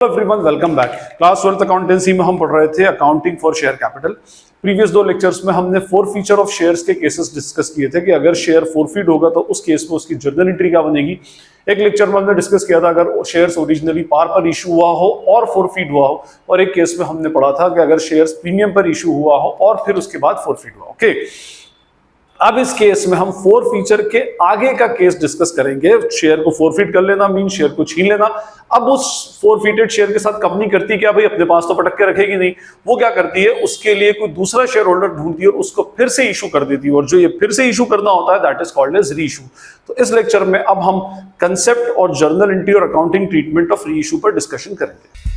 Everyone welcome back. Class 12th accountancy में हम पढ़ रहे थे accounting for share capital. Previous दो लेक्चर्स में हमने फोर फीचर ऑफ शेयर्स के केसेस डिस्कस किए थे कि अगर शेयर फोरफीट होगा तो उस केस में उसकी जर्नल एंट्री क्या बनेगी। एक लेक्चर में हमने डिस्कस किया था अगर शेयर्स ओरिजिनली पार पर इशू हुआ हो और फोरफीट हुआ हो, और एक केस में हमने पढ़ा था कि अगर शेयर्स प्रीमियम पर इशू हुआ हो और फिर उसके बाद फोरफीट हुआ। ओके, अब इस केस में हम फोर फीचर के आगे का केस डिस्कस करेंगे। शेयर को फोरफीट कर लेना मीन शेयर को छीन लेना। अब उस फोरफीटेड शेयर के साथ कंपनी करती क्या, भाई अपने पास तो पटक के रखेगी नहीं, वो क्या करती है उसके लिए कोई दूसरा शेयर होल्डर ढूंढती है और उसको फिर से इशू कर देती है, और जो ये फिर से इशू करना होता है दैट इज कॉल्ड एज री इशू। तो इस लेक्चर में अब हम कंसेप्ट और जर्नल एंट्री और अकाउंटिंग ट्रीटमेंट ऑफ री इशू पर डिस्कशन करेंगे।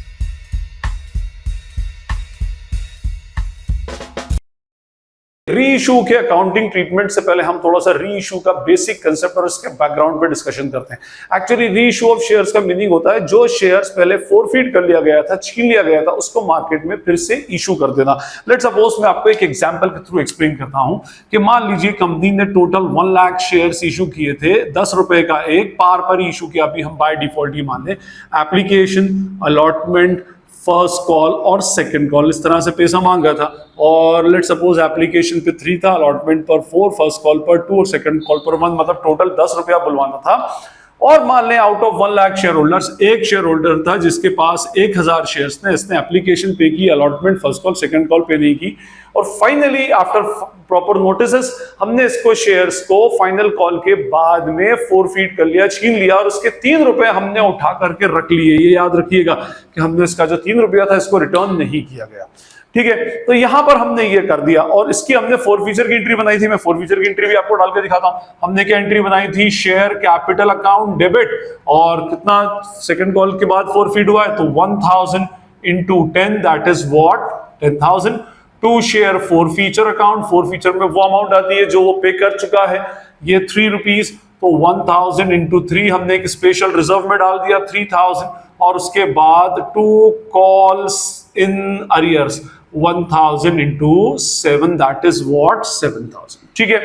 री इशू के अकाउंटिंग ट्रीटमेंट से पहले हम थोड़ा सा री इशू का बेसिक कंसेप्ट और इसके बैकग्राउंड पे डिस्कशन करते हैं। एक्चुअली री इशू ऑफ शेयर्स का मीनिंग होता है जो शेयर्स पहले फोरफीट कर लिया गया था, छीन लिया गया था, उसको मार्केट में फिर से इशू कर देना। लेट्स सपोज मैं आपको एक एग्जांपल के थ्रू एक्सप्लेन करता हूं कि मान लीजिए कंपनी ने टोटल 1 लाख शेयर्स इशू किए थे, 10 रुपए का एक पार पर इशू किया। अभी हम बाय डिफॉल्ट ही मान लें एप्लीकेशन, अलॉटमेंट, फर्स्ट कॉल और सेकंड कॉल, इस तरह से पैसा मांगा था। और लेट सपोज एप्लीकेशन पे 3 था, अलॉटमेंट पर 4, फर्स्ट कॉल पर 2 और सेकंड कॉल पर 1, मतलब टोटल 10 रुपया बुलवाना था। और मान लें out of 1 lakh share holders एक शेयर होल्डर था जिसके पास 1000 शेयर्स थे। इसने एप्लीकेशन पे की, allotment, first call, second call पे नहीं की, और फाइनली आफ्टर प्रॉपर नोटिसेस हमने इसको शेयर्स को फाइनल कॉल के बाद में फोरफीट कर लिया, छीन लिया, और उसके 3 रुपए हमने उठा करके रख लिए। ये याद रखिएगा कि हमने इसका जो 3 रुपया था इसको रिटर्न नहीं किया गया। ठीक है, तो यहां पर हमने ये कर दिया और इसकी हमने फोरफीचर की एंट्री बनाई थी। मैं फोरफीचर की एंट्री भी आपको डाल के दिखाता हूं। हमने क्या एंट्री बनाई थी, शेयर कैपिटल अकाउंट डेबिट, और कितना सेकंड कॉल के बाद फोरफीट हुआ है तो 1000 into 10 that is what 10,000 to share forfeiture account. Forfeiture में वो अमाउंट आती है जो वो पे कर चुका है, ये 3 रुपीज, तो 1000 into 3 हमने एक स्पेशल रिजर्व में डाल दिया 3000, और उसके बाद 2 calls in arrears 1000 into 7 that is what 7000। ठीक है,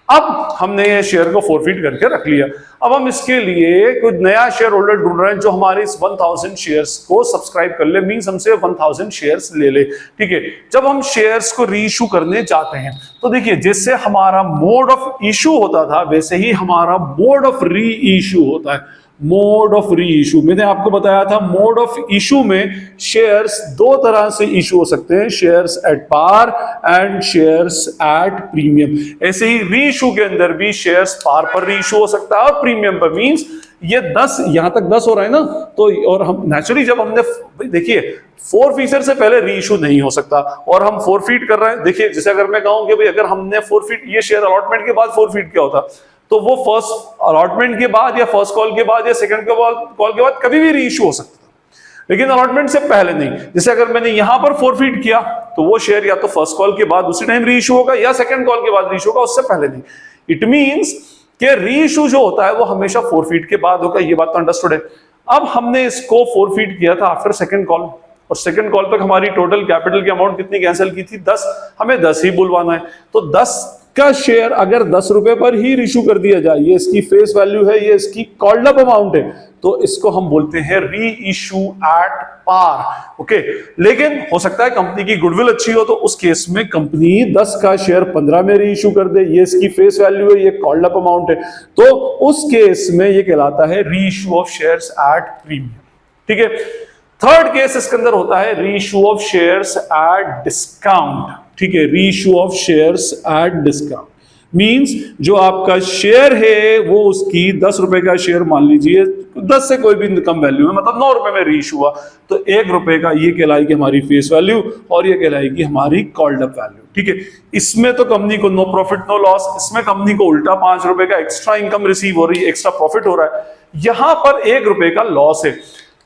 अब हमने ये शेयर को फोरफीट करके रख लिया। अब हम इसके लिए कोई नया शेयर होल्डर ढूंढ रहे हैं जो हमारे इस 1000 शेयर्स को सब्सक्राइब कर ले, मींस हमसे 1000 शेयर्स ले ले। ठीक है, जब हम शेयर्स को री इशू करने जाते हैं तो देखिए जैसे हमारा मोड ऑफ इशू होता था वैसे ही हमारा मोड ऑफ री इशू होता है। मोड ऑफ री इशू मैंने आपको बताया था, मोड ऑफ इशू में शेयर्स 2 तरह से इशू हो सकते हैं, shares at par and shares at premium. ऐसे ही री इशू के अंदर भी शेयर्स पार पर री इशू हो सकता है और प्रीमियम पर। मींस ये 10 यहां तक 10 हो रहा है ना, तो और हम नेचुरली जब हमने देखिए फोरफीचर से पहले री इशू नहीं हो सकता और हम फोरफीट कर रहे हैं। देखिए जैसे अगर मैं कहूं कि भाई अगर हमने फोरफीट ये शेयर अलॉटमेंट के बाद फोरफीट किया होता तो वो फर्स्ट अलॉटमेंट के बाद या फर्स्ट कॉल के बाद या सेकंड कॉल के बाद कभी भी री इशू हो सकता था, लेकिन अलॉटमेंट से पहले नहीं। जैसे अगर मैंने यहां पर फोरफीट किया तो वो शेयर या तो फर्स्ट कॉल के बाद उसी टाइम री इशू होगा या सेकंड कॉल के बाद री इशू होगा, उससे पहले नहीं। इट मींस कि री इशू जो होता है वो हमेशा फोरफीट के बाद होगा। ये बात तो अंडरस्टूड है। अब हमने इसको फोरफीट किया था आफ्टर सेकंड कॉल, और सेकंड कॉल तक हमारी टोटल कैपिटल की अमाउंट कितनी कैंसिल की थी 10, हमें 10 ही बुलवाना है। तो 10 का शेयर अगर 10 रुपए पर ही इशू कर दिया जाए, ये इसकी फेस वैल्यू है, ये इसकी कॉल्ड अप अमाउंट है, तो इसको हम बोलते हैं री इशू एट पार। ओके, लेकिन हो सकता है कंपनी की गुडविल अच्छी हो तो उस केस में कंपनी 10 का शेयर 15 में री इशू कर दे, ये इसकी फेस वैल्यू है, ये कॉल्ड अप अमाउंट है, तो उस केस में ये कहलाता है री issue of shares at premium. ठीक है, थर्ड केस इसके अंदर होता है री issue of shares at discount. ठीक है, री issue of shares at discount means जो आपका शेयर है वो उसकी 10 रुपए का शेयर मान लीजिए 10 से कोई भी कम वैल्यू है, मतलब 9 रुपए में री इशू हुआ, तो 1 रुपए का ये कहलाएगी हमारी फेस वैल्यू और ये कहलाएगी हमारी कॉल्ड अप वैल्यू। ठीक है, इसमें तो कंपनी को नो प्रॉफिट नो लॉस, इसमें कंपनी को उल्टा 5 रुपए का एक्स्ट्रा इनकम रिसीव हो रही है, एक्स्ट्रा प्रॉफिट हो रहा है, यहां पर 1 रुपए का लॉस है।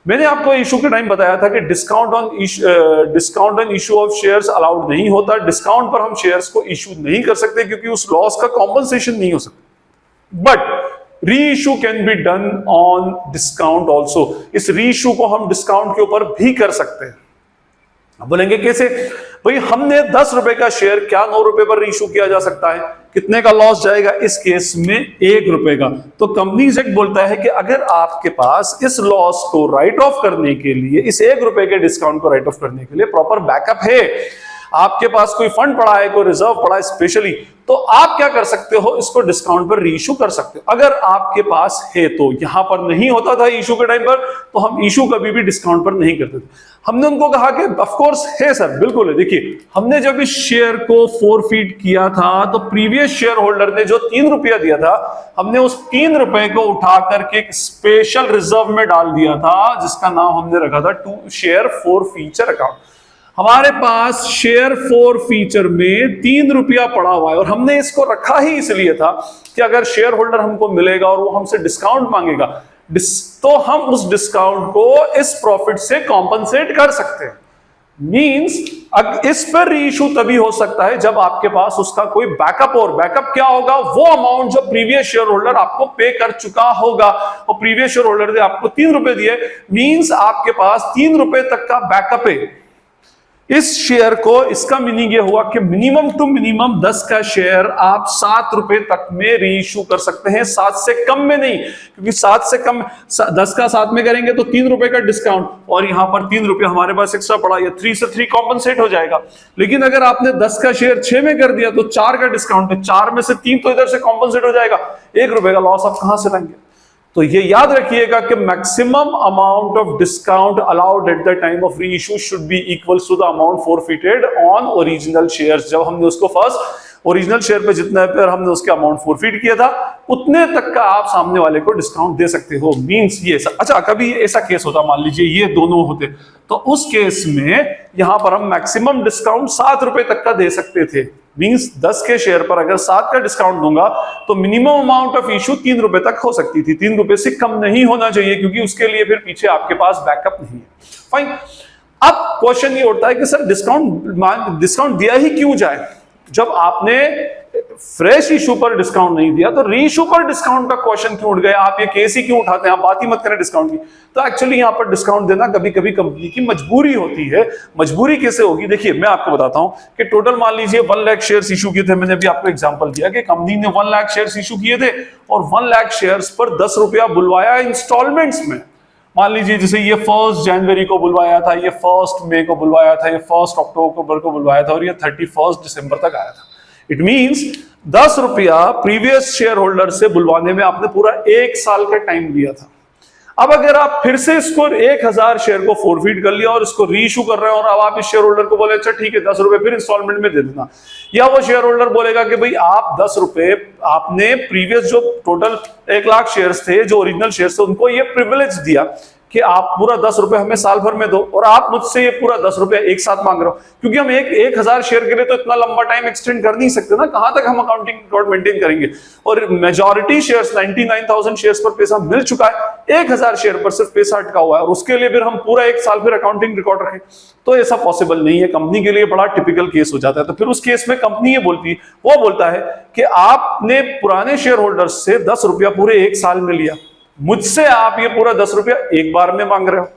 मैंने आपको इशू के टाइम बताया था कि discount on issue of shares allowed नहीं होता। डिस्काउंट पर हम शेयर्स को इशू नहीं कर सकते क्योंकि उस लॉस का कॉम्पनसेशन नहीं हो सकता, बट री issue can be done on discount also. इस री इशू को हम डिस्काउंट के ऊपर भी कर सकते हैं। बोलेंगे कैसे? भाई हमने 10 रुपए का शेयर क्या 9 रुपए पर रीइश्यू किया जा सकता है? कितने का लॉस जाएगा इस केस में? 1 रुपए का। तो कंपनीज एक्ट बोलता है कि अगर आपके पास इस लॉस को राइट ऑफ करने के लिए, इस 1 रुपए के डिस्काउंट को राइट ऑफ करने के लिए प्रॉपर बैकअप है, आपके पास कोई फंड पड़ा है, कोई रिजर्व पड़ा है स्पेशली, तो आप क्या कर सकते हो? इसको डिस्काउंट पर रीइश्यू कर सकते हो अगर आपके पास है तो। यहां पर नहीं होता था इशू के टाइम पर, तो हम इशू कभी भी डिस्काउंट पर नहीं करते थे। हमने उनको कहा कि ऑफ कोर्स है सर, बिल्कुल है। देखिए, हमने जब इस शेयर को फोरफीट किया था तो प्रीवियस शेयर होल्डर ने जो 3 रुपया दिया था, हमने उस 3 रुपए को उठा करके एक स्पेशल रिजर्व में डाल दिया था, जिसका नाम हमने रखा था टू शेयर फोरफीचर अकाउंट। हमारे पास शेयर फोर फीचर में 3 रुपया पड़ा हुआ है और हमने इसको रखा ही इसलिए था कि अगर शेयर होल्डर हमको मिलेगा और वो हमसे डिस्काउंट मांगेगा, तो हम उस डिस्काउंट को इस प्रॉफिट से कॉम्पनसेट कर सकते हैं। मींस इस पर रीइश्यू तभी हो सकता है जब आपके पास उसका कोई बैकअप, और बैकअप क्या होगा? वो अमाउंट जो प्रीवियस शेयर होल्डर आपको पे कर चुका होगा, और प्रीवियस शेयर होल्डर ने आपको 3 रुपए दिए, मींस आपके पास 3 रुपए तक का बैकअप है इस शेयर को। इसका मीनिंग ये हुआ कि मिनिमम टू मिनिमम 10 का शेयर आप 7 रुपए तक में रीइश्यू कर सकते हैं, 7 से कम में नहीं, क्योंकि 7 से कम 10 का 7 में करेंगे तो 3 रुपए का डिस्काउंट, और यहां पर 3 रुपए हमारे पास एक्स्ट्रा पड़ा, या 3 से 3 कॉम्पनसेट हो जाएगा। लेकिन अगर आपने 10 का शेयर 6 में कर दिया तो 4 का डिस्काउंट है, 4 में से 3 तो इधर से कॉम्पनसेट हो जाएगा, 1 रुपए का लॉस आप कहां से लेंगे? तो ये याद रखिएगा कि maximum amount of discount allowed at the time of reissue should be equals to the amount forfeited on original shares. जब हमने उसको फर्स्ट ओरिजिनल शेयर पे जितना पर हमने उसके अमाउंट फोरफिट किया था, उतने तक का आप सामने वाले को डिस्काउंट दे सकते हो। मींस ये अच्छा, कभी ऐसा केस होता, मान लीजिए ये दोनों होते, तो उस केस में यहां पर हम मैक्सिमम डिस्काउंट 7 रुपए तक का दे सकते थे। मींस 10 के शेयर पर अगर 7 का डिस्काउंट दूंगा तो मिनिमम अमाउंट ऑफ इशू 3 रुपए तक हो सकती थी। 3 रुपए से कम नहीं होना चाहिए, क्योंकि उसके लिए फिर पीछे आपके पास बैकअप नहीं है। फाइन। अब क्वेश्चन ये उठता है कि सर डिस्काउंट दिया ही क्यों जाए? जब आपने फ्रेश इशू पर डिस्काउंट नहीं दिया तो रीइश्यू पर डिस्काउंट का क्वेश्चन क्यों उठ गया? आप ये केस ही क्यों उठाते हैं? आप बात ही मत करें डिस्काउंट की। तो एक्चुअली यहां पर डिस्काउंट देना कभी कभी कंपनी की मजबूरी होती है। मजबूरी कैसे होगी? देखिए, मैं आपको बताता हूं कि टोटल मान लीजिए 1 लाख शेयर्स इशू किए थे। मैंने भी आपको एग्जांपल दिया कि कंपनी ने 1 लाख शेयर्स इशू किए थे और 1 लाख शेयर्स पर 10 रुपया बुलवाया इंस्टॉलमेंट्स में। मान लीजिए जैसे ये 1 जनवरी को बुलवाया था, ये 1 मई को बुलवाया था, ये 1 अक्टूबर को बुलवाया था, और ये 31 दिसंबर तक आया था। इट मींस 10 रुपया प्रीवियस शेयर होल्डर से बुलवाने में आपने पूरा 1 साल का टाइम लिया था। अब अगर आप फिर से इसको 1000 शेयर को फोरफीट कर लिया और इसको रीइश्यू कर रहे हैं, और अब आप इस शेयर होल्डर को बोले अच्छा ठीक है 10 रुपए फिर इंस्टॉलमेंट में दे देना, या वो शेयर होल्डर बोलेगा कि भाई आप 10 रुपए आपने प्रीवियस जो टोटल 1 लाख शेयर्स थे, जो ओरिजिनल शेयर्स थे, उनको ये प्रिविलेज दिया कि आप पूरा 10 रुपए हमें साल भर में दो, और आप मुझसे ये पूरा 10 रुपए एक साथ मांग रहे हो। क्योंकि हम 1000 शेयर के लिए तो इतना लंबा टाइम एक्सटेंड कर नहीं सकते ना, कहां तक हम अकाउंटिंग रिकॉर्ड मेंटेन करेंगे। और मेजॉरिटी शेयर्स 99,000 शेयर्स पर पैसा मिल चुका है, 1000 शेयर पर सिर्फ पैसा अटका हुआ है, और उसके लिए फिर हम पूरा 1 साल फिर अकाउंटिंग रिकॉर्ड रखें, तो ऐसा पॉसिबल नहीं है। कंपनी के लिए बड़ा टिपिकल केस हो जाता है। तो फिर उस केस में कंपनी ये बोलता है कि आपने पुराने शेयर होल्डर्स से 10 रुपया पूरे 1 साल में लिया, मुझसे आप ये पूरा 10 रुपया एक बार में मांग रहे हो।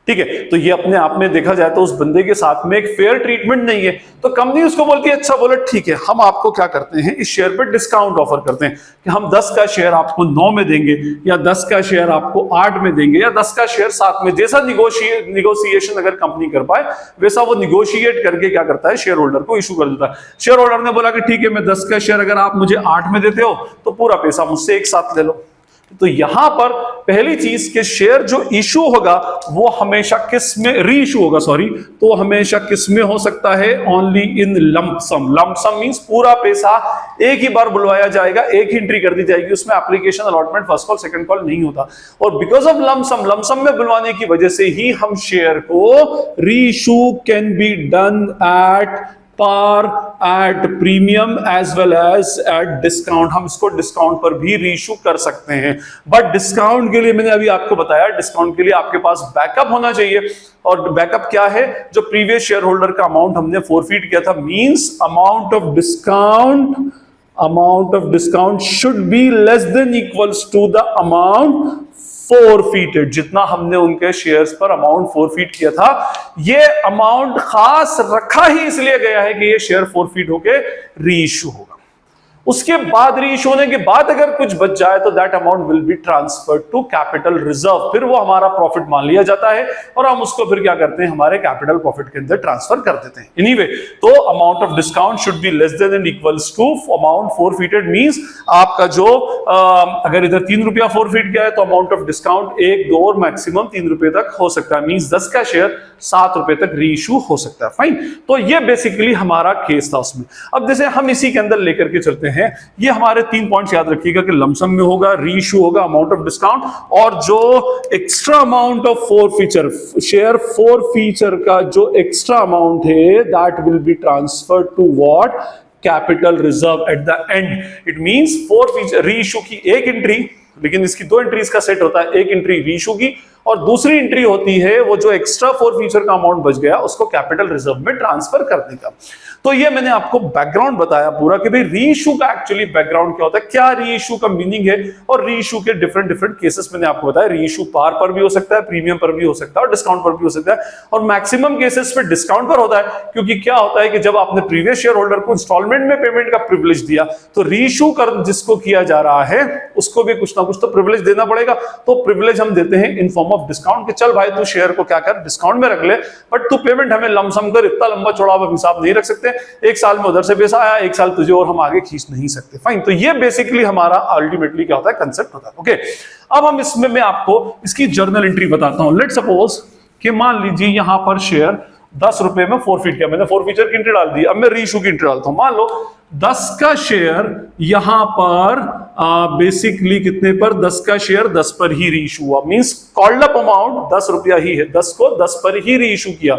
ठीक है, तो ये अपने आप में देखा जाए तो उस बंदे के साथ में एक फेयर ट्रीटमेंट नहीं है। तो कंपनी उसको बोलती है अच्छा बोले ठीक है, हम आपको क्या करते हैं, इस शेयर पर डिस्काउंट ऑफर करते हैं कि हम 10 का शेयर आपको 9 में देंगे, या 10 का शेयर आपको 8 में देंगे, या 10 का शेयर 7 में। जैसा निगोशिएशन अगर कंपनी कर पाए वैसा वो निगोशिएट करके क्या करता है, शेयर होल्डर को इशू कर देता है। शेयर होल्डर ने बोला कि ठीक है, मैं 10 का शेयर अगर आप मुझे 8 में देते हो तो पूरा पैसा मुझसे एक साथ ले लो। तो यहां पर पहली चीज के शेयर जो इशू होगा वो हमेशा किस में रीइशू होगा, तो हमेशा किस में हो सकता है, only in lump sum. Lump sum means पूरा पैसा एक ही बार बुलवाया जाएगा, एक ही एंट्री कर दी जाएगी, उसमें application allotment first call second call नहीं होता। और बिकॉज ऑफ लंप सम में बुलवाने की वजह से ही हम शेयर को reissue can be done at par, at premium as well as at discount। हम इसको डिस्काउंट पर भी रीइश्यू कर सकते हैं, बट डिस्काउंट के लिए मैंने अभी आपको बताया, डिस्काउंट के लिए आपके पास बैकअप होना चाहिए। और बैकअप क्या है? जो प्रीवियस शेयर होल्डर का अमाउंट हमने फोरफीट किया था, means amount of discount should be less than equals to the amount forfeited, जितना हमने उनके शेयर्स पर अमाउंट फोरफीट किया था, ये अमाउंट खास रखा ही इसलिए गया है कि ये शेयर फोरफीट होके रीइश्यू होगा। उसके बाद रीइश्यू होने के बाद अगर कुछ बच जाए तो that amount will be transferred to capital reserve, फिर वो हमारा प्रॉफिट मान लिया जाता है और हम उसको फिर क्या करते हैं, हमारे कैपिटल प्रॉफिट के अंदर ट्रांसफर कर देते हैं। एनीवे, तो amount of discount should be less than and equals to amount forfeited, means आपका जो अगर इधर 3 रुपया फोरफीट गया है तो अमाउंट ऑफ डिस्काउंट 1, 2 और मैक्सिमम 3 रुपए तक हो सकता है, मींस 10 का शेयर 7 रुपए तक रीइश्यू हो सकता है। फाइन, तो ये बेसिकली हमारा केस था उसमें। अब जैसे हम इसी के अंदर लेकर के चलते हैं, ये हमारे 3 पॉइंट्स याद रखिएगा कि लमसम में होगा, रीइश्यू होगा, अमाउंट ऑफ डिस्काउंट, और जो extra amount of forfeiture, share forfeiture का जो एक्स्ट्रा अमाउंट है that will be transferred to what, capital reserve at the end. It means forfeiture reissue की एक एंट्री, लेकिन इसकी 2 एंट्रीज का सेट होता है, एक एंट्री रीइश्यू की और दूसरी एंट्री होती है वो जो एक्स्ट्रा फोरफीचर का अमाउंट बच गया उसको कैपिटल रिजर्व में ट्रांसफर करने का। तो ये मैंने आपको बैकग्राउंड बताया पूरा कि भाई रीइश्यू का एक्चुअली बैकग्राउंड क्या होता है, क्या रीइश्यू का मीनिंग है, और रीइश्यू के डिफरेंट केसेस मैंने आपको बताया। रीइश्यू पार पर भी हो सकता है, प्रीमियम पर भी हो सकता है और डिस्काउंट पर भी हो सकता है, और मैक्सिमम केसेस पे डिस्काउंट पर होता है, क्योंकि क्या होता है कि जब आपने प्रीवियस शेयर होल्डर को इंस्टॉलमेंट में पेमेंट का प्रिविलेज दिया तो रीइश्यू कर जिसको किया जा रहा है उसको भी कुछ ना कुछ तो प्रिविलेज देना पड़ेगा। तो प्रिविलेज हम देते हैं इन फॉर्म ऑफ डिस्काउंट कि चल भाई तू शेयर को क्या कर, डिस्काउंट में रख ले, बट तू पेमेंट हमें लमसम कर, इतना लंबा चौड़ा हम हिसाब नहीं रख सकते, एक साल में उधर से पैसा आया, एक साल तुझे और हम आगे खींच नहीं सकते। फाइन, तो ये बेसिकली हमारा अल्टीमेटली क्या होता है, कंसेप्ट होता है। ओके, अब हम इसमें मैं आपको इसकी जर्नल एंट्री बताता हूं। लेट सपोज कि मान लीजिए यहां पर शेयर 10 रुपए में फोरफीट किया, मैंने फोरफीचर की एंट्री डाल दी, अब मैं रीइश्यू की एंट्री डालता हूं। मान लो 10 का शेयर यहां पर बेसिकली कितने पर, 10 का शेयर 10 पर ही रीइश्यू हुआ, मींस कॉल्ड अप अमाउंट 10 रुपया ही है, 10 को 10 पर ही रीइश्यू किया।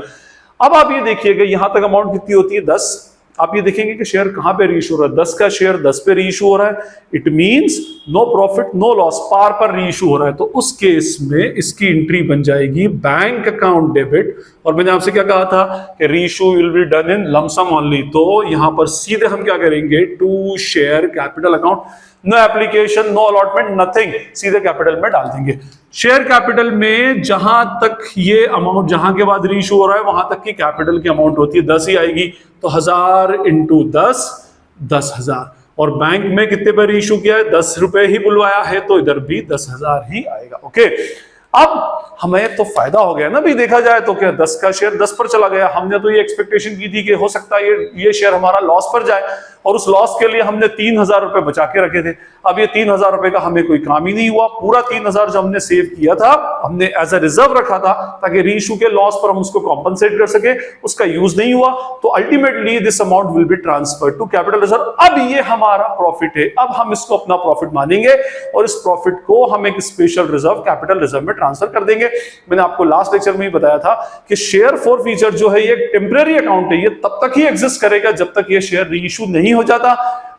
अब आप ये देखिएगा यहां तक अमाउंट कितनी होती है, 10। आप ये देखेंगे कि शेयर कहां पे रीइश्यू हो रहा है, 10 का शेयर 10 पे रीइश्यू हो रहा है, it means no profit no loss, par पर रीइश्यू हो रहा है। तो उस केस में इसकी एंट्री बन जाएगी बैंक अकाउंट डेबिट, और मैंने आपसे क्या कहा था कि reissue will be done in lump sum only, तो यहां पर सीधे हम क्या करेंगे, to share capital account, no application no allotment nothing, सीधे कैपिटल में डाल देंगे। शेयर कैपिटल में जहां तक ये अमाउंट, जहां के बाद रीइश्यू हो रहा है वहां तक की कैपिटल की अमाउंट होती है 10 ही आएगी, तो 1000 इंटू 10, 10,000। और बैंक में कितने पर रीइश्यू किया है, 10 रुपए ही बुलवाया है, तो इधर भी 10,000 ही आएगा। ओके, अब हमें तो फायदा हो गया ना भी, देखा जाए तो क्या 10 का शेयर 10 पर चला गया, हमने तो ये एक्सपेक्टेशन की थी कि हो सकता है ये शेयर हमारा लॉस पर जाए, और उस लॉस के लिए हमने 3,000 रुपए बचा के रखे थे। अब ये 3,000 रुपए का हमें कोई काम ही नहीं हुआ, पूरा 3,000 जो हमने सेव किया था हमने एज अ रिजर्व रखा था ताकि रीइश्यू के लॉस पर हम उसको कॉम्पनसेट कर सके, उसका यूज नहीं हुआ, तो ultimately this amount will be transferred to capital reserve. अब ये हमारा प्रॉफिट है, अब हम इसको अपना प्रॉफिट मानेंगे और इस प्रॉफिट को हम एक स्पेशल रिजर्व कैपिटल रिजर्व में ट्रांसफर कर देंगे। मैंने आपको लास्ट लेक्चर में ही बताया था कि शेयर फोरफीचर जो है ये टेम्परेरी अकाउंट है, ये तब तक ही एग्जिस्ट करेगा जब तक ये शेयर रीइश्यू नहीं हो जाता।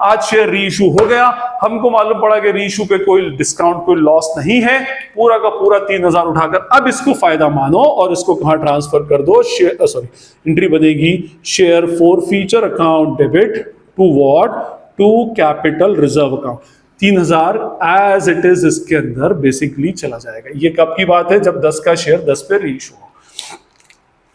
आज शेयर रीइश्यू हो गया, हमको मालूम पड़ा कि रीइश्यू पे कोई डिस्काउंट कोई लॉस नहीं है, पूरा का पूरा 3,000 उठाकर अब इसको फायदा मानो और इसको कहां ट्रांसफर कर दो, शेयर एंट्री बनेगी share forfeiture account debit to what, to capital reserve account. 3,000 as it is इसके अंदर बेसिकली चला जाएगा। ये कब की बात है, जब 10 का शेयर 10 पे रीइश्यू हो।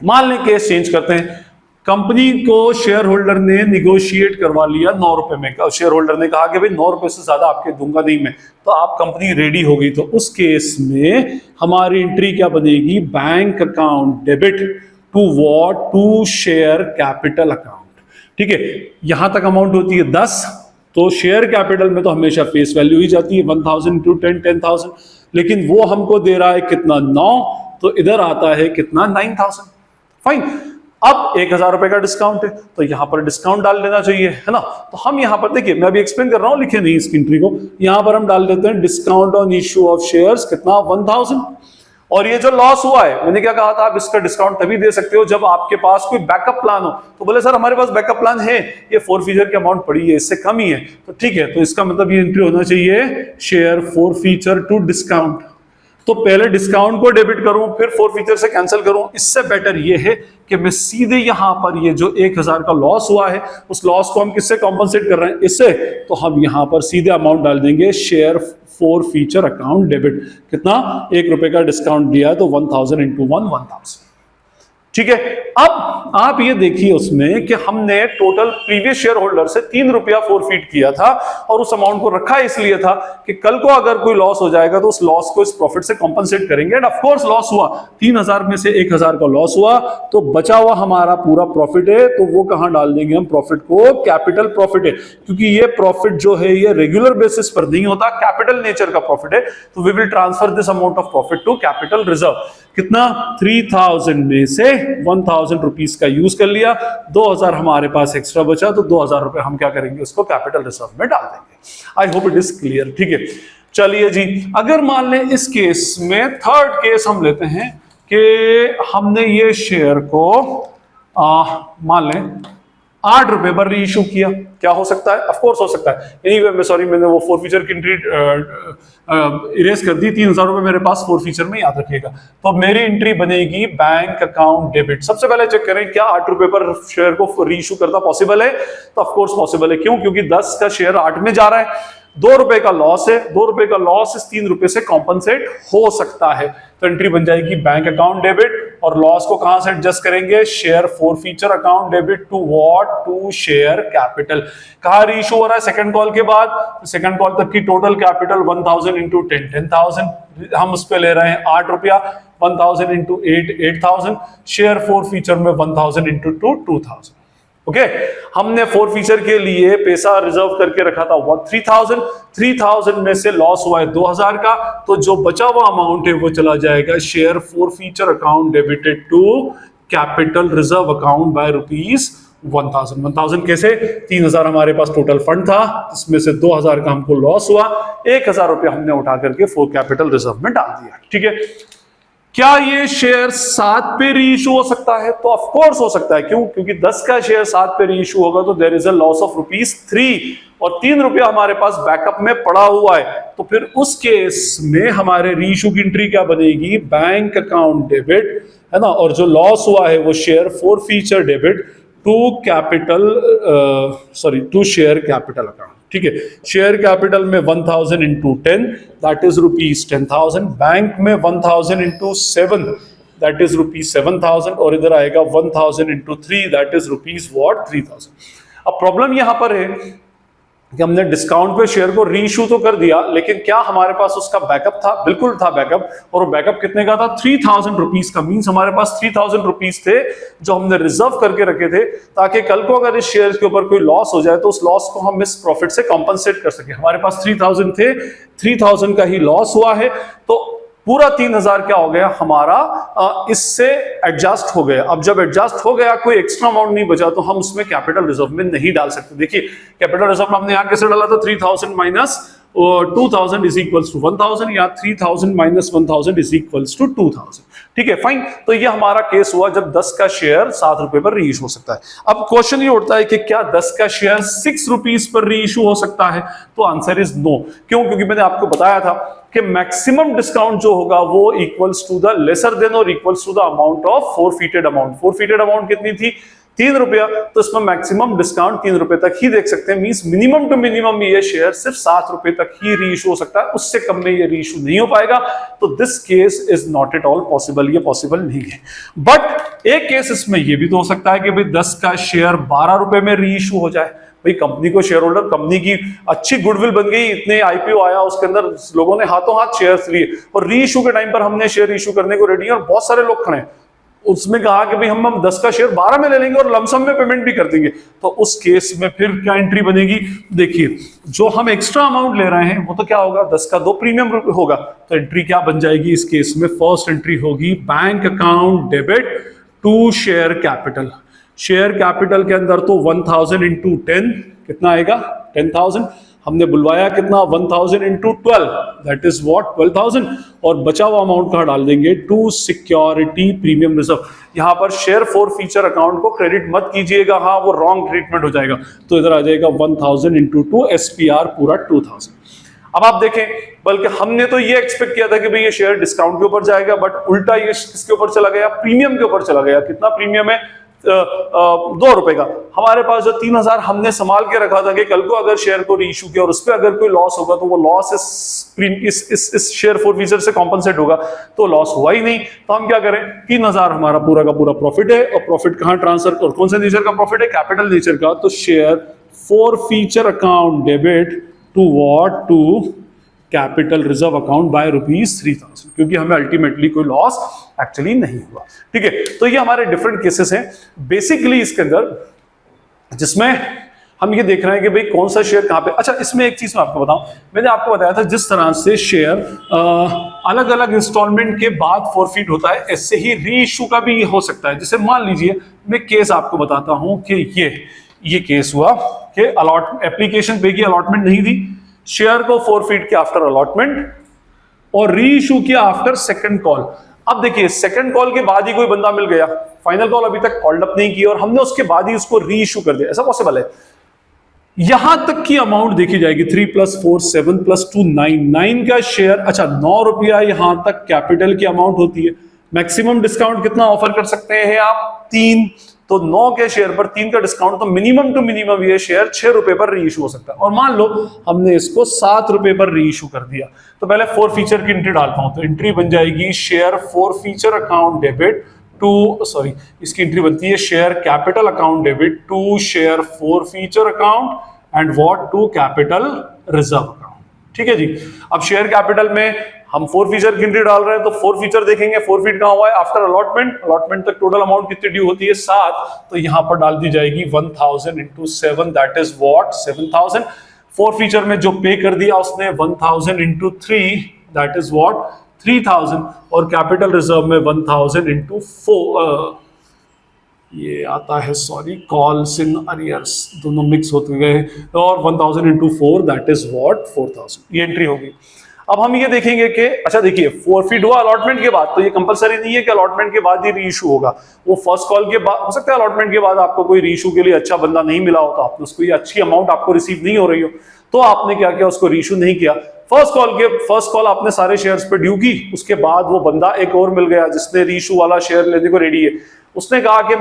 मान लें केस चेंज करते हैं, कंपनी को शेयर होल्डर ने निगोशिएट करवा लिया 9 रुपए में, शेयर होल्डर ने कहा कि भाई 9 रुपए से ज्यादा आपके दूंगा नहीं मैं, तो आप कंपनी रेडी हो गई। तो उस केस में हमारी एंट्री क्या बनेगी, bank account debit to what, to share capital account. ठीक है, यहां तक अमाउंट होती है 10, तो शेयर कैपिटल में तो हमेशा फेस वैल्यू ही जाती है 1000 इंटू 10, 10,000, लेकिन वो हमको दे रहा है कितना, 9, तो इधर आता है कितना, 9,000। फाइन, अब 1,000 रुपए का डिस्काउंट है तो यहां पर डिस्काउंट डाल लेना चाहिए, है ना। तो हम यहां पर देखिए, मैं अभी एक्सप्लेन कर रहा हूं, लिखे नहीं इसकी एंट्री को, यहां पर हम डाल देते हैं discount on issue of shares कितना, 1,000। और ये जो लॉस हुआ है, मैंने क्या कहा था, आप इसका डिस्काउंट तभी दे सकते हो जब आपके पास कोई बैकअप प्लान हो। तो बोले सर हमारे पास बैकअप प्लान है, ये फोरफीचर की अमाउंट पड़ी है, इससे कम ही है, तो ठीक है, तो इसका मतलब ये एंट्री होना चाहिए शेयर फोरफीचर टू डिस्काउंट। तो पहले डिस्काउंट को डेबिट करूं, फिर फोरफीचर से कैंसिल करूं। इससे बेटर ये है कि मैं सीधे यहां पर ये जो 1,000 का लॉस हुआ है, उस लॉस को हम किससे कॉम्पनसेट कर रहे हैं, इससे, तो हम यहां पर सीधे अमाउंट डाल देंगे share forfeiture account debit. कितना? ₹1 का डिस्काउंट दिया है तो 1000 इंटू 1000। ठीक है। अब आप ये देखिए उसमें कि हमने टोटल प्रीवियस शेयर होल्डर से ₹3 फोरफीट किया था और उस अमाउंट को रखा इसलिए था कि कल को अगर कोई लॉस हो जाएगा तो उस लॉस को इस प्रॉफिट से कॉम्पनसेट करेंगे। एंड ऑफ कोर्स लॉस हुआ, 3000 में से 1000 का लॉस हुआ तो बचा हुआ हमारा पूरा प्रॉफिट है, तो वो कहां डाल देंगे हम प्रॉफिट को? कैपिटल प्रॉफिट है, क्योंकि ये प्रॉफिट जो है ये रेगुलर बेसिस पर नहीं होता, कैपिटल नेचर का प्रॉफिट है, तो we will transfer this amount of profit to capital reserve. कितना? 3000 में से 1000 रुपीज का यूज कर लिया, 2000 हमारे पास एक्स्ट्रा बचा, तो 2000 रुपए हम क्या करेंगे? उसको कैपिटल रिजर्व में डाल देंगे। I hope it is clear. ठीक है, चलिए जी, अगर मान लें इस केस में थर्ड केस हम लेते हैं कि हमने ये शेयर को मान लें ₹8 पर री इशू किया। क्या हो सकता है? ऑफ कोर्स हो सकता है। एनीवे मैं सॉरी, मैंने वो फोर फीचर की एंट्री इरेज कर दी। 3000 रुपए मेरे पास फोर फीचर में, याद रखिएगा। तो मेरी एंट्री बनेगी बैंक अकाउंट डेबिट। सबसे पहले चेक करें क्या ₹8 पर शेयर को री इशू करना पॉसिबल है? तो ऑफ कोर्स पॉसिबल है। क्यों? क्योंकि 10 का शेयर 8 में जा रहा है, ₹2 का लॉस है, ₹2 का लॉस इस ₹3 से कॉम्पनसेट हो सकता है, तो एंट्री बन जाएगी बैंक अकाउंट डेबिट। और लॉस को कहां से एडजस्ट करेंगे? Share forfeiture account debit to what? To share capital. कहां री इशू हो रहा है? सेकंड कॉल के बाद। सेकंड कॉल तक की टोटल कैपिटल 1000 इंटू 10 10,000, हम उस पे ले रहे हैं ₹8, 1000 इंटू 8 8000, शेयर फोर फीचर में 1000 इंटू 2 2000। ओके, हमने फोर फीचर के लिए पैसा रिजर्व करके रखा था 3000 में से लॉस हुआ है 2000 का, तो जो बचा हुआ अमाउंट है वो चला जाएगा share forfeiture account debited to capital reserve account by ₹1000। 1000 कैसे? 3000 हमारे पास टोटल फंड था, इसमें से 2000 का हमको लॉस हुआ, ₹1000 हमने उठा करके फोर कैपिटल रिजर्व में डाल दिया। ठीक है, क्या ये शेयर 7 पे री इशू हो सकता है? तो ऑफ कोर्स हो सकता है। क्यों? क्योंकि 10 का शेयर 7 पे री इशू होगा तो there is a loss of ₹3 और ₹3 हमारे पास बैकअप में पड़ा हुआ है, तो फिर उस केस में हमारे री इशू की एंट्री क्या बनेगी? बैंक अकाउंट डेबिट, है ना, और जो लॉस हुआ है वो share forfeiture debit to capital to share capital account. ठीक है, शेयर कैपिटल में 1000 इंटू 10 दैट इज ₹10,000, बैंक में 1000 इंटू 7 दैट इज ₹7,000, और इधर आएगा 1000 इंटू 3 दैट इज ₹3,000। अब प्रॉब्लम यहां पर है कि हमने डिस्काउंट पे शेयर को री इशू तो कर दिया, लेकिन क्या हमारे पास उसका बैकअप था? बिल्कुल था बैकअप, और वो बैकअप कितने का था? ₹3000 का। मींस हमारे पास ₹3000 थे जो हमने रिजर्व करके रखे थे, ताकि कल को अगर इस शेयर के ऊपर कोई लॉस हो जाए तो उस लॉस को हम इस प्रॉफिट से कॉम्पनसेट कर सके। हमारे पास 3000 थे, 3000 का ही लॉस हुआ है, तो पूरा 3000 क्या हो गया हमारा? इससे एडजस्ट हो गया। अब जब एडजस्ट हो गया, कोई एक्स्ट्रा अमाउंट नहीं बचा, तो हम उसमें कैपिटल रिजर्व में नहीं डाल सकते। देखिए कैपिटल रिजर्व में हमने यहां कैसे डाला था? 3000 माइनस 2000 इज इक्वल्स टू 1000, या 3000 माइनस 1000 इज इक्वल्स टू 2000। ठीक है, फाइन। तो ये हमारा केस हुआ जब 10 का शेयर ₹7 पर री इशू हो सकता है। अब क्वेश्चन ये उठता है कि क्या 10 का शेयर ₹6 पर री इशू हो सकता है? तो आंसर इज नो। क्यों? क्योंकि मैंने आपको बताया था कि मैक्सिमम डिस्काउंट जो होगा वो equals to the lesser than और equals to the amount of forfeited amount. Forfeited amount कितनी थी? ₹3, तो इसमें मैक्सिमम डिस्काउंट ₹3 तक ही देख सकते हैं। मींस मिनिमम टू मिनिमम ये शेयर सिर्फ ₹7 तक ही री इशू हो सकता है, उससे कम में ये री इशू नहीं हो पाएगा। तो this case is not at all possible, ये पॉसिबल नहीं है। बट एक केस इसमें ये भी तो हो सकता है कि भाई 10 का शेयर ₹12 में री इशू हो जाए। भाई कंपनी को शेयर होल्डर, कंपनी की अच्छी गुडविल बन गई, इतने आईपीओ आया, उसके अंदर लोगों ने हाथों हाथ शेयर्स लिए, और री इशू के टाइम पर हमने शेयर इशू करने को रेडी है और बहुत सारे लोग खड़े हैं। उसमें कहा कि भाई हम 10 का शेयर 12 में ले लेंगे और लमसम में पेमेंट भी कर देंगे, तो उस केस में फिर क्या एंट्री बनेगी? देखिए जो हम एक्स्ट्रा अमाउंट ले रहे हैं वो तो क्या होगा? 10 का 2 प्रीमियम होगा, तो एंट्री क्या बन जाएगी इस केस में? फर्स्ट एंट्री होगी bank account debit to share capital. Share capital के अंदर तो 1000 इंटू 10 कितना आएगा? 10,000। हमने बुलवाया कितना? 1000 इंटू 12 दैट इज व्हाट? 12,000। और बचा हुआ अमाउंट कहां डाल देंगे? To security premium reserve. यहां पर शेयर फोर फीचर अकाउंट को क्रेडिट मत कीजिएगा, हाँ वो रॉन्ग ट्रीटमेंट हो जाएगा। तो इधर आ जाएगा 1000 इंटू 2 SPR पूरा 2000। अब आप देखें, बल्कि हमने तो ये एक्सपेक्ट किया था कि भाई ये शेयर डिस्काउंट के ऊपर जाएगा, बट उल्टा ये किसके ऊपर चला गया? प्रीमियम के ऊपर चला गया। कितना प्रीमियम है? ₹2 का, हमारे पास जो 3000 हमने संभाल के रखा था कि कल को अगर शेयर को रीइश्यू किया और उस पर अगर कोई लॉस होगा तो वो लॉस इस शेयर फोरफीचर से कॉम्पनसेट होगा, तो लॉस हुआ ही नहीं। तो हम क्या करें, 3000 हमारा पूरा का पूरा प्रॉफिट है, और प्रॉफिट कहां ट्रांसफर, और कौन से नेचर का प्रॉफिट है, कैपिटल नेचर का। तो share forfeiture account debit to what, to capital reserve account by ₹3000, क्योंकि हमें अल्टीमेटली कोई लॉस एक्चुअली नहीं हुआ। ठीक है, तो ये हमारे डिफरेंट केसेस हैं बेसिकली इसके अंदर, जिसमें हम ये देख रहे हैं कि भाई कौन सा शेयर कहां पे। अच्छा, इसमें एक चीज मैं आपको बताऊं, मैंने आपको बताया था जिस तरह से शेयर अलग अलग इंस्टॉलमेंट के बाद फॉरफीट होता है, ऐसे ही री इश्यू का भी हो सकता है। जैसे मान लीजिए मैं केस आपको बताता हूं कि ये केस हुआ कि एप्लीकेशन पे की अलॉटमेंट नहीं थी, शेयर को फॉरफीट किया आफ्टर अलॉटमेंट और री इशू किया आफ्टर सेकंड कॉल। अब देखिए, सेकंड कॉल के बाद ही कोई बंदा मिल गया, फाइनल कॉल अभी तक कॉल्ड अप नहीं की और हमने उसके बाद ही उसको री इशू कर दिया, ऐसा पॉसिबल है। यहां तक की अमाउंट देखी जाएगी 3 + 4 7 + 2 9 का शेयर। अच्छा, ₹9 यहां तक कैपिटल की अमाउंट होती है। मैक्सिमम डिस्काउंट कितना ऑफर कर सकते हैं आप, 3। तो 9 के शेयर पर 3 का डिस्काउंट, तो मिनिमम टू मिनिमम ये शेयर ₹6 पर री इशू हो सकता है। और मान लो हमने इसको ₹7 पर री इशू कर दिया, तो पहले फोर फीचर की एंट्री डालता हूं। तो एंट्री बन जाएगी share forfeiture account debit to, sorry इसकी एंट्री बनती है share capital account debit to share forfeiture account and what, to capital reserve account. ठीक है जी। अब शेयर कैपिटल में हम फोर फीचर की एंट्री डाल रहे हैं, तो फोर फीचर देखेंगे, फोरफीट कहां हुआ है, आफ्टर अलॉटमेंट। अलॉटमेंट तक टोटल अमाउंट कितनी ड्यू होती है, 7। तो यहां पर डाल दी जाएगी 1000 × 7, that is what, 7000। Four feature में जो पे कर दिया उसने 1000 × 3, दैट इज व्हाट, 3000। और कैपिटल रिजर्व में 1000 × 4, ये आता है, सॉरी, कॉल्स इन अरियर्स दोनों मिक्स होते गए, और 1000 × 4, दैट इज व्हाट, 4000। ये एंट्री होगी। अब हम ये देखेंगे कि अच्छा देखिए, फॉरफीट हुआ अलॉटमेंट के बाद, तो ये कंपलसरी नहीं है कि अलॉटमेंट के बाद ही री इशू होगा। वो फर्स्ट कॉल के बाद हो सकता है, अलॉटमेंट के बाद आपको कोई री इशू के लिए अच्छा बंदा नहीं मिला हो, तो आपने उसको ये अच्छी अमाउंट आपको रिसीव नहीं हो रही हो, तो आपने क्या किया, उसको री इशू नहीं किया। फर्स्ट कॉल आपने सारे शेयर्स पे ड्यू की, उसके बाद वो बंदा एक और मिल गया जिसने री इशू वाला शेयर लेने को रेडी है। उसने कहा कि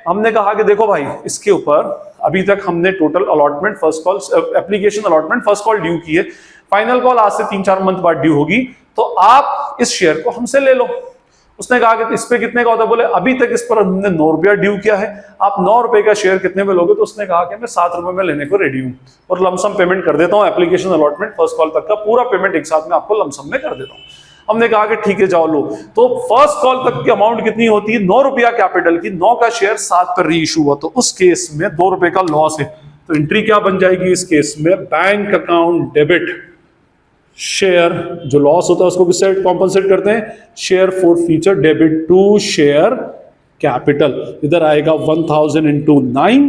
हमने कहा कि देखो भाई, इसके ऊपर अभी तक हमने total allotment first call, application allotment first call due की है, फाइनल कॉल आज से 3-4 मंथ बाद ड्यू होगी, तो आप इस शेयर को हमसे ले लो। उसने कहा कि इस पे कितने का होता है, बोले अभी तक इस पर हमने ₹9 ड्यू किया है, आप ₹9 का शेयर कितने में लोगे। तो उसने कहा कि मैं ₹7 में लेने को रेडी हूं और लमसम पेमेंट कर देता हूं, एप्लीकेशन अलॉटमेंट फर्स्ट कॉल तक का पूरा पेमेंट एक साथ में आपको लमसम में कर देता हूं। हमने कहा कि ठीक है, जाओ लो। तो फर्स्ट कॉल तक की अमाउंट कितनी होती है, ₹9 कैपिटल की, 9 का शेयर 7 पर री इशू हुआ, तो उस केस में ₹2 का लॉस है। तो एंट्री क्या बन जाएगी इस केस में, बैंक अकाउंट डेबिट शेयर, जो लॉस होता है उसको किससे कॉम्पनसेट करते हैं, share forfeiture debit to share capital. इधर आएगा 1000 × 9,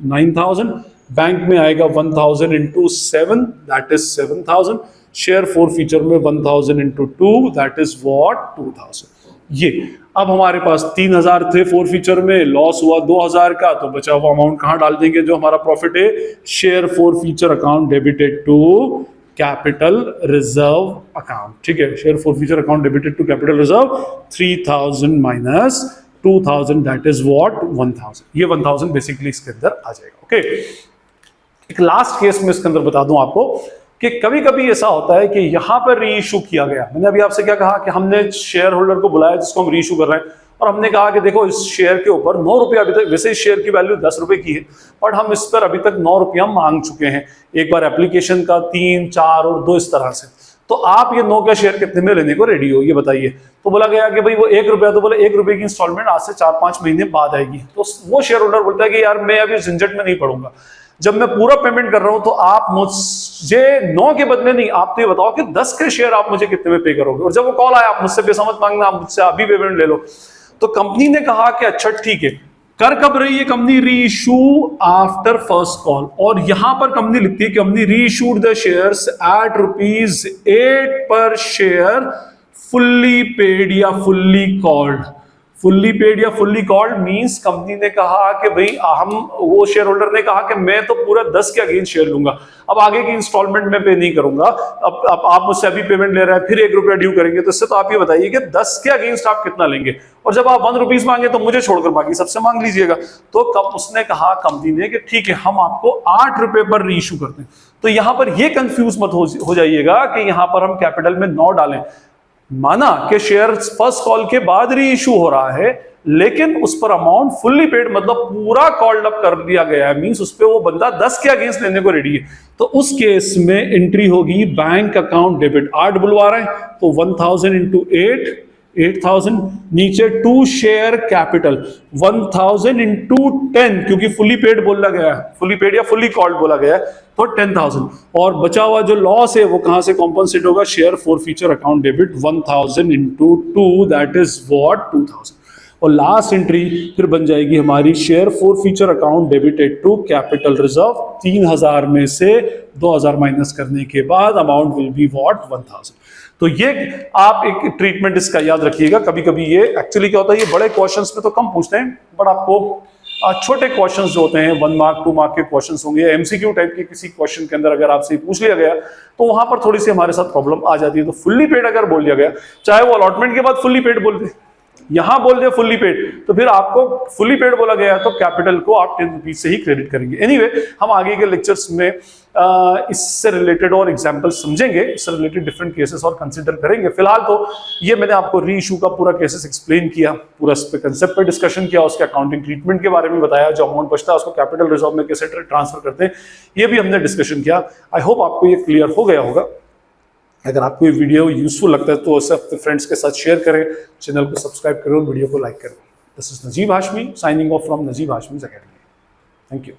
9000, बैंक में आएगा 1000 × 7, that is 7000, share for feature में 1000 × 2, दैट इज व्हाट, 2000। ये अब हमारे पास 3000 थे फोर फीचर में, लॉस हुआ 2000 का, तो बचा हुआ अमाउंट कहां डाल देंगे, जो हमारा प्रॉफिट है, share forfeiture account debited to capital reserve account. ठीक है, share forfeiture account debited to capital reserve, 3000 - 2000, that is what, 1000। ये 1000 बेसिकली इसके अंदर आ जाएगा। ओके, एक लास्ट केस में इसके अंदर बता दूं आपको कि कभी कभी ऐसा होता है कि यहां पर री इशू किया गया। मैंने अभी आपसे क्या कहा कि हमने शेयर होल्डर को बुलाया जिसको हम री इशू कर रहे हैं, और हमने कहा कि देखो इस शेयर के ऊपर ₹9 अभी तक, वैसे इस शेयर की वैल्यू ₹10 की है, बट हम इस पर अभी तक ₹9 मांग चुके हैं, एक बार एप्लीकेशन का 3, 4 और 2 इस तरह से। तो आप ये 9 का शेयर कितने में लेने को रेडी हो, ये बताइए। तो बोला गया कि भाई वो ₹1, तो बोले ₹1 की इंस्टॉलमेंट आज से 4-5 महीने बाद आएगी। तो वो शेयर होल्डर बोलता है कि यार मैं अभी झंझट में नहीं पड़ूंगा, जब मैं पूरा पेमेंट कर रहा हूं तो आप मुझे 9 के बदले नहीं, आप तो ये बताओ कि 10 के शेयर आप मुझे कितने में पे करोगे। और जब वो कॉल आया, आप मुझसे पैसा मत मांगना, आप मुझसे अभी पेमेंट ले लो। तो कंपनी ने कहा कि अच्छा ठीक है, कर कब रही है कंपनी, री इशू आफ्टर फर्स्ट कॉल। और यहां पर कंपनी लिखती है कि कंपनी री इशूड द शेयर्स एट ₹8 पर शेयर, फुल्ली पेड या फुल्ली कॉल्ड। फुल्ली पेड या फुल्ली कॉल्ड मींस कंपनी ने कहा कि भाई वो शेयर होल्डर ने कहा कि मैं तो पूरा 10 के अगेंस्ट शेयर लूंगा, अब आगे की इंस्टॉलमेंट में पे नहीं करूंगा, अब आप मुझसे अभी पेमेंट ले रहे हैं, फिर 1 रुपया ड्यू करेंगे, तो इससे तो आप ये बताइए कि 10 के अगेंस्ट आप कितना लेंगे, और जब आप 1 रुपीज मांगे तो मुझे छोड़कर बाकी सबसे मांग लीजिएगा। तो कब उसने कहा कंपनी ने कि ठीक है हम आपको 8 रुपए पर रीइश्यू करते हैं। तो यहां पर ये कंफ्यूज मत हो जाइएगा कि यहां पर हम कैपिटल में 9 डालें। माना कि शेयर फर्स्ट कॉल के बाद री इशू हो रहा है, लेकिन उस पर अमाउंट फुल्ली पेड मतलब पूरा कॉल्ड अप कर दिया गया है, मींस उस पे वो बंदा 10 के अगेंस्ट लेने को रेडी है, तो उस केस में एंट्री होगी बैंक अकाउंट डेबिट। 8 बुलवा रहे हैं तो 1000 इंटू 8 8000, नीचे 2 शेयर कैपिटल 1000 इंटू 10, क्योंकि फुली पेड बोला गया है, फुली पेड या फुली कॉल्ड बोला गया है, तो 10,000, और बचा हुआ जो लॉस है वो कहां से कॉम्पनसेट होगा, share forfeiture account debit 1000 into 2, that is what 2000। और लास्ट एंट्री फिर बन जाएगी हमारी share forfeiture account debited to capital reserve, 3000 में से 2000 माइनस करने के बाद अमाउंट विल बी व्हाट 1000। तो ये आप एक ट्रीटमेंट इसका याद रखिएगा। कभी कभी ये एक्चुअली क्या होता है, ये बड़े क्वेश्चंस में तो कम पूछते हैं, बट आपको छोटे क्वेश्चंस जो होते हैं 1 मार्क 2 मार्क के क्वेश्चंस होंगे, एमसीक्यू टाइप के किसी क्वेश्चन के अंदर अगर आपसे पूछ लिया गया तो वहां पर थोड़ी सी हमारे साथ प्रॉब्लम आ जाती है। तो फुल्ली पेड अगर बोल दिया गया, चाहे वो अलॉटमेंट के बाद फुल्ली पेड बोल दे, यहां बोल दे फुल्ली पेड, तो फिर आपको फुल्ली पेड बोला गया तो कैपिटल को आप 10 रुपीज से ही क्रेडिट करेंगे। एनीवे, हम आगे के लेक्चर्स में इससे रिलेटेड और एग्जांपल्स समझेंगे, इससे रिलेटेड डिफरेंट केसेस और कंसीडर करेंगे। फिलहाल तो ये मैंने आपको री इशू का पूरा केसेस एक्सप्लेन किया, पूरा इस पे कंसेप्ट पे डिस्कशन किया, उसके अकाउंटिंग ट्रीटमेंट के बारे में बताया, जो अमाउंट बचता है उसको कैपिटल रिजर्व में कैसे ट्रांसफर करते हैं ये भी हमने डिस्कशन किया। आई होप आपको ये क्लियर हो गया होगा। अगर आपको ये वीडियो यूजफुल लगता है तो उसे अपने फ्रेंड्स के साथ शेयर करें, चैनल को सब्सक्राइब करें और वीडियो को लाइक करें। This is Najeeb Hashmi signing off from Najeeb Hashmi's academy. Thank you.